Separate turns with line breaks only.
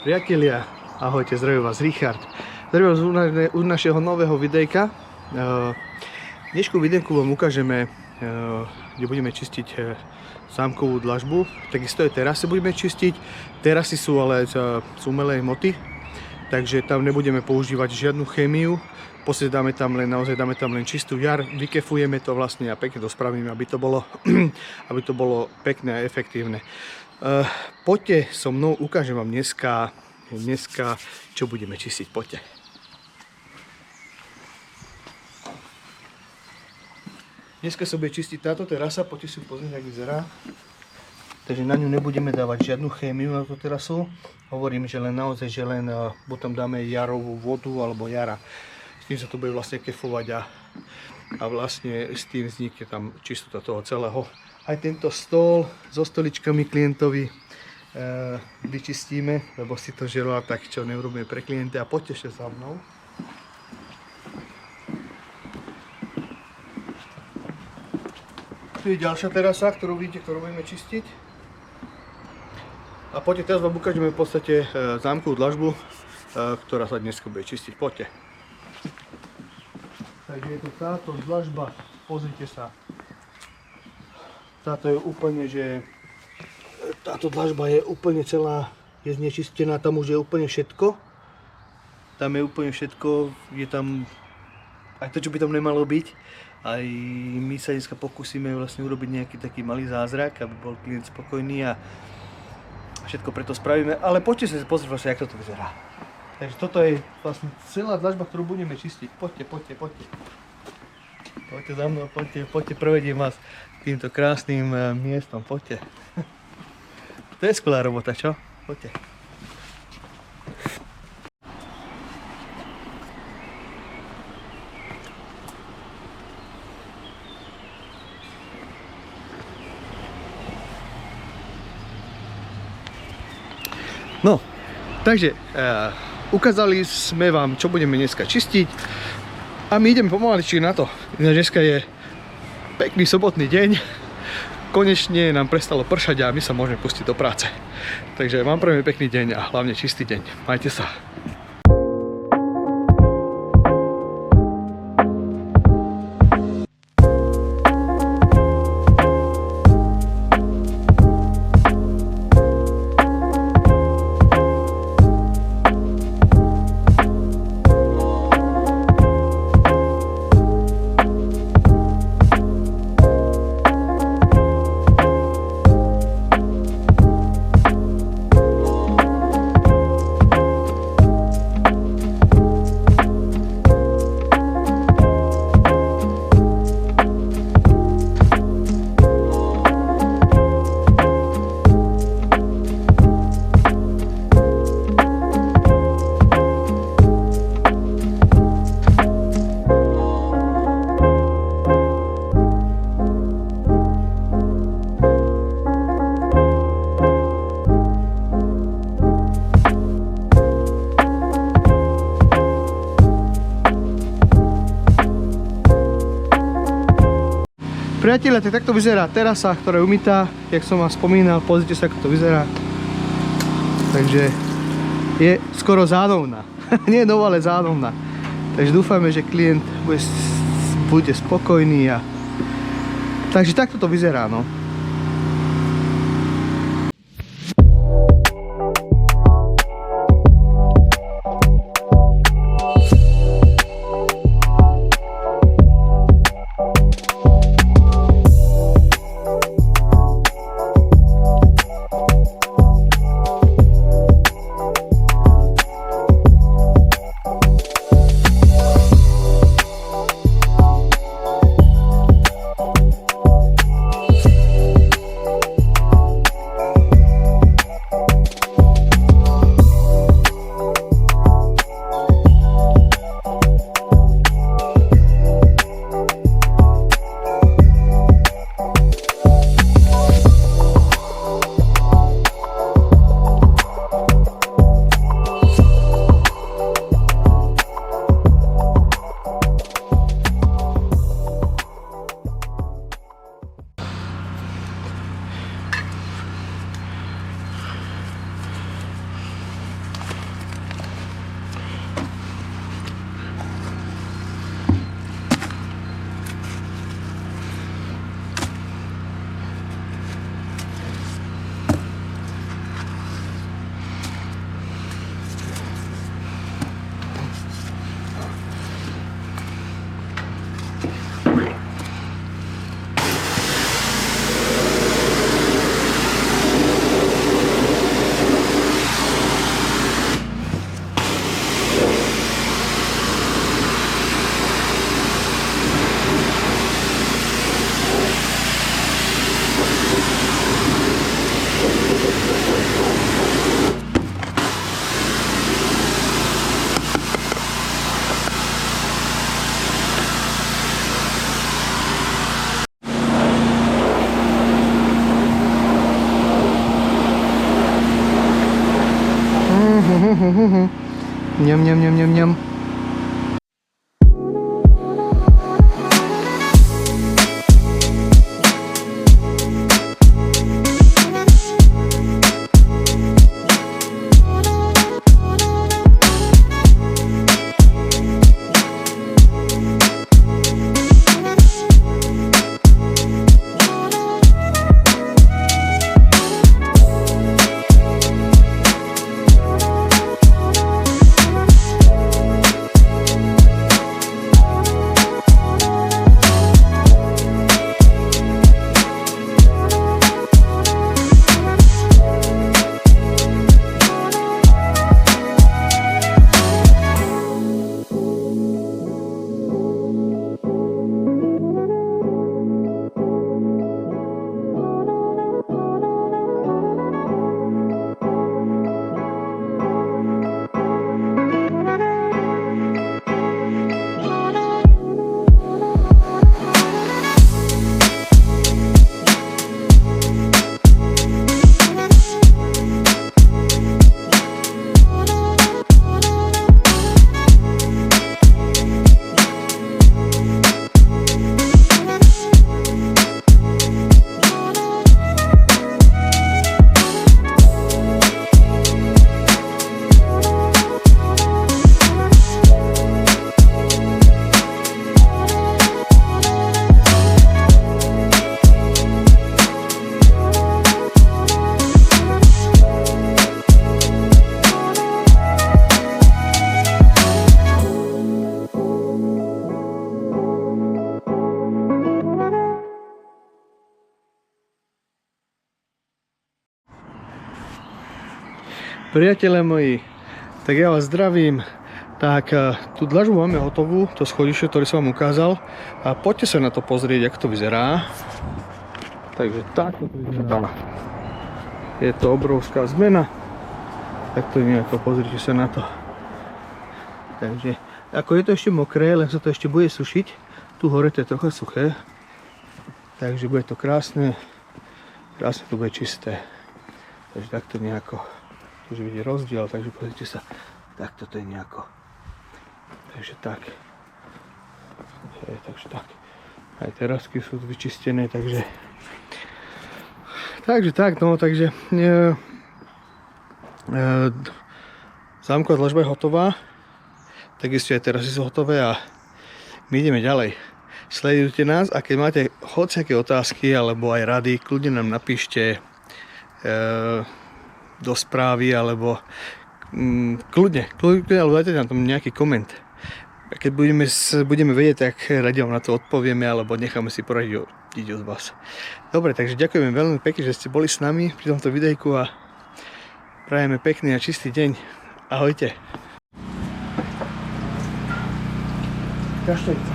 Priatelia, ahojte, zdravím vás Richard. Zdravím vás u našeho nového videjka. Dnešku videjku vám ukážeme, kde budeme čistiť zámkovú dlažbu. Takisto aj terasy budeme čistiť. Terasy sú ale z umelej hmoty, takže tam nebudeme používať žiadnu chémiu. Proste dáme tam len čistú jar, vykefujeme to vlastne a pekne to spravíme, aby to bolo pekné a efektívne. Poďte so mnou, ukážem vám dneska, čo budeme čistiť. Poďte. Dneska sa bude čistiť táto terasa, poďte si pozrieť, jak vyzerá. Takže na ňu nebudeme dávať žiadnu chémiu na tú terasu. Hovorím, že len naozaj, že len potom dáme jarovú vodu alebo jara. S tým sa to bude vlastne kefovať a vlastne s tým vznikne tam čistota toho celého. Aj tento stôl so stoličkami klientovi vyčistíme, lebo si to želá, tak čo neurobíme pre klienta. A poďte ešte za mnou. Tu je ďalšia terasa, ktorú vidíte, ktorú budeme čistiť. A poďte, teraz vám ukážeme v podstate zámkovú dlažbu, ktorá sa dnes bude čistiť. Poďte. Takže je to táto dlažba, pozrite sa. Táto je úplne, táto dlažba je úplne celá, je znečistená, tam už je úplne všetko. Tam je úplne všetko, je tam aj to, čo by tam nemalo byť. Aj my sa dneska pokúsime vlastne urobiť nejaký taký malý zázrak, aby bol klient spokojný a všetko preto spravíme. Ale poďte sa pozrieť vlastne, jak toto vyzerá. Takže toto je vlastne celá dlažba, ktorú budeme čistiť. Poďte. Poďte za mnou, poďte, prevediem vás týmto krásnym miestom, poďte. To je skvelá robota, čo? Poďte. No, takže ukázali sme vám, čo budeme dneska čistiť a my ideme pomaličky na to. Dneska je pekný sobotný deň, konečne nám prestalo pršať a my sa môžeme pustiť do práce. Takže vám prajem pekný deň a hlavne čistý deň. Majte sa. Priatelia, takto vyzerá terasa, ktorá je umytá, jak som vám spomínal, pozrite sa, ako to vyzerá. Takže je skoro zánovná, nie je nová, ale zánovná. Takže dúfame, že klient bude spokojný a... Takže takto to vyzerá, no. Ňam, ňam, ňam, ňam, ňam. Priatelé moji, tak ja vás zdravím. Tak tú dlažbu máme hotovú, to schodište, ktoré som vám ukázal. A poďte sa na to pozrieť, ako to vyzerá. Takže takto to vyzerá. Je to obrovská zmena. Tak to nejako, pozrite sa na to. Takže, ako je to ešte mokré, len sa to ešte bude sušiť. Tu hore to je trocha suché. Takže bude to krásne. Krásne to bude čisté. Takže takto nejako. Už vidíte rozdiel, takže pozrite sa, takto to je nejako. Takže tak. Takže tak. Aj terasky sú vyčistené, takže tak, no, takže zámková dlažba je hotová. Takisto aj terasy sú hotové a my ideme ďalej. Sledujte nás a keď máte hociaké otázky alebo aj rady, kľudne nám napíšte do správy, alebo kľudne, alebo dajte nám tam nejaký koment. A keď budeme vedieť, tak radi vám na to odpovieme, alebo necháme si poradiť od vás. Dobre, takže ďakujeme veľmi pekne, že ste boli s nami pri tomto videjku a prajeme pekný a čistý deň. Ahojte. Kaštajca.